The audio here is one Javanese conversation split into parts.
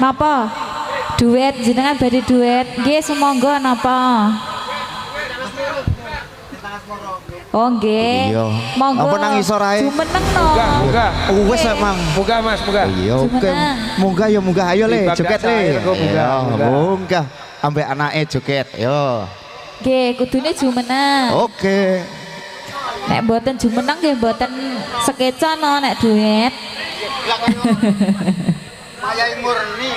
Napa? Duet jenengan badhe duet. Nggih semonggo napa? Oh nggih. Iya. Monggo. Apa nang isor ae? Jumeneng no. Munggah. Wes emang. Munggah Mas, munggah. Iya oke. Jumeneng. Munggah ya munggah ayo le Di joget bagasi le. air kok munggah, Iya, munggah. munggah. Ambek anake joget. Yo. Nggih, kudune jumeneng. Oke. Nek mboten jumeneng nggih mboten sekeca no nek duet. Mayai murni.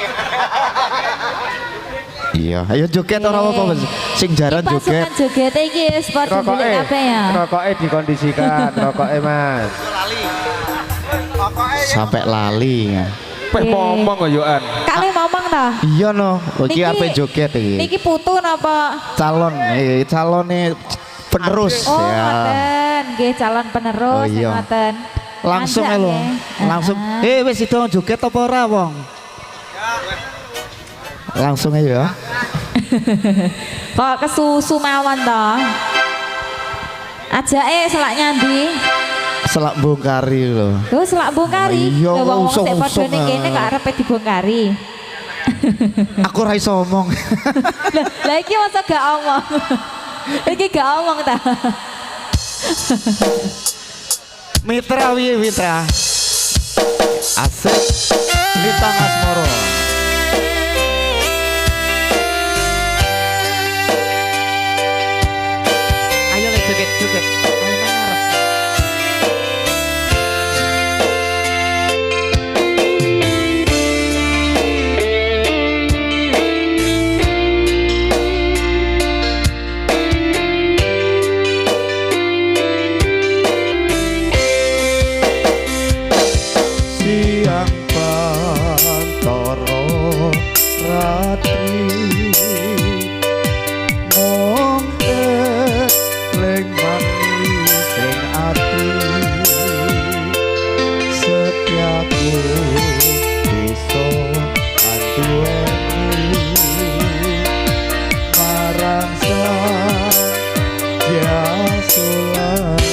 Iya, ayo joget ora apa-apa, Mas. Sing jaran joget. Pasukan joget iki wis padha Rokoke, ndelik kabeh ya. rokoke dikondisikan, rokoke Mas. Lali. Pokoknya Sampai lali ya. Peh ngomong kok yoan. Kali ngomong ta? Iya no, iki Niki- ape joget iki? Niki putu napa? Calone penerus Oh, ya. ngoten. Nggih calon penerus Oh, iya. ngoten. Langsung Mantap, lho. nggih. Langsung. Heeh. Wis itu joget apa ora, Wong? Langsung aja ya. Kok kesusu mawon to? Ajake selak nyandi. Selak bongkari lho. Lho selak bongkari. Iya, Lho wong sik usung-usung, padha ning kene ah. kok arepe dibongkari. Aku ora iso omong. Lah iki masa gak omong. Iki gak omong ta. Mitra piye Mitra? Asik. Lintang Asmoro. Ayo le joget joget. Ayo nang ngarep. Siang pantoro ratri mong eling mangi sing ati setiaku iso anduweni marang sang jasulani.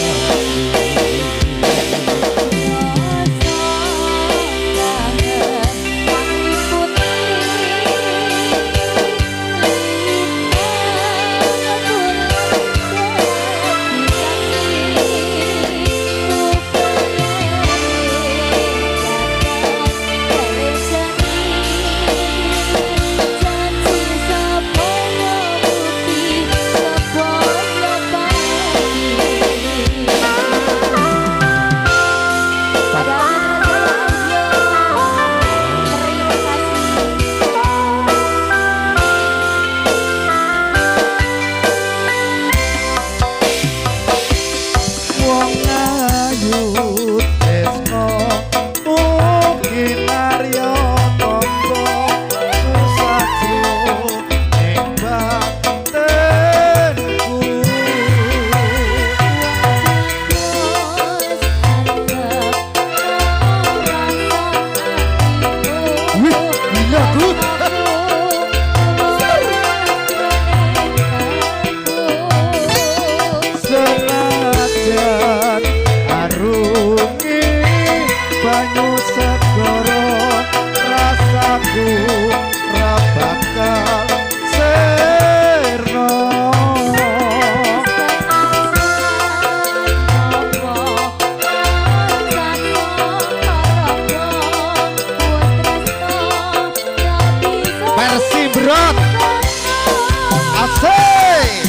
Wong ayu tresno mugi narya tangga susah ing batenku. Wih, gila tuh. Senajan arungi banyu segara rasaku ra bakal sirna. Versi berat asik.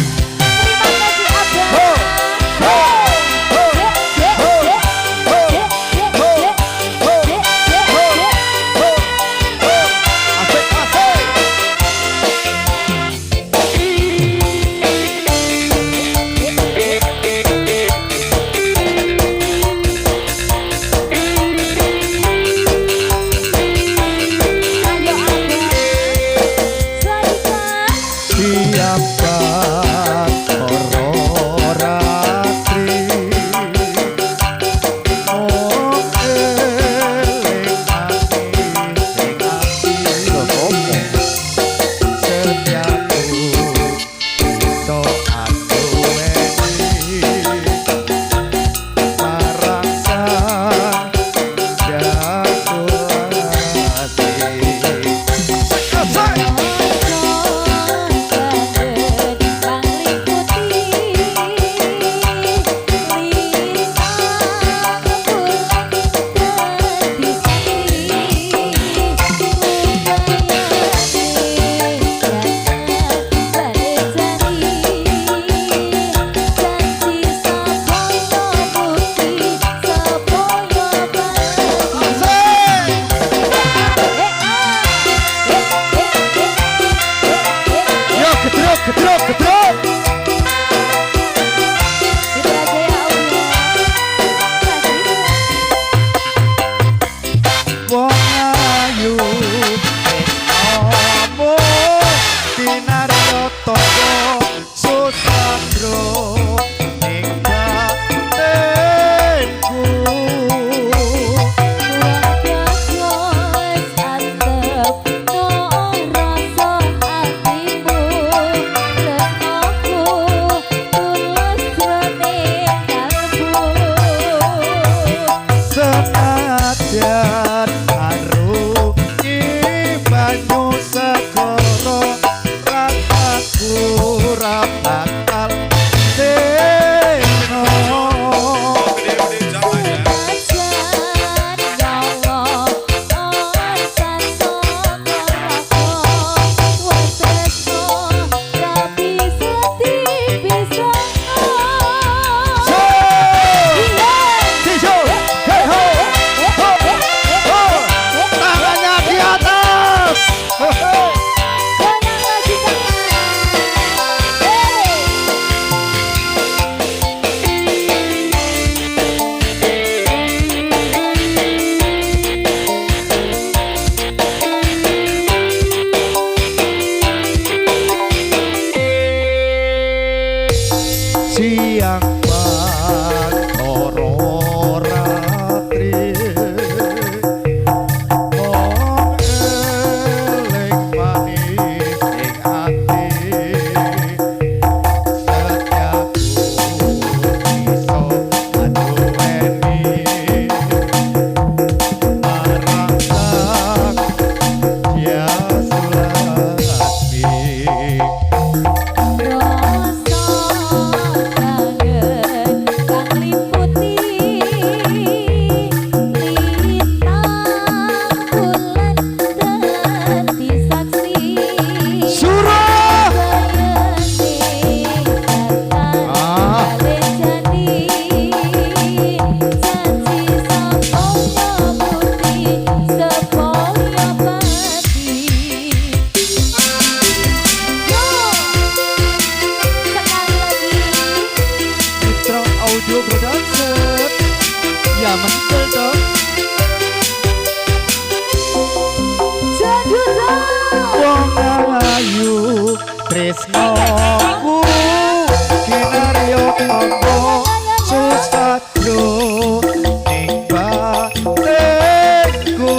Ho, ho, ho, ho, ho, ho, ho, ho, ho. Asik, asik. Ayo ada tresnoku kinaryo apa susadro ning batinku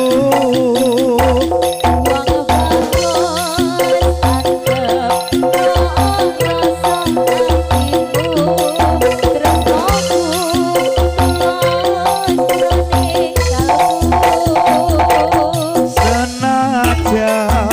senajan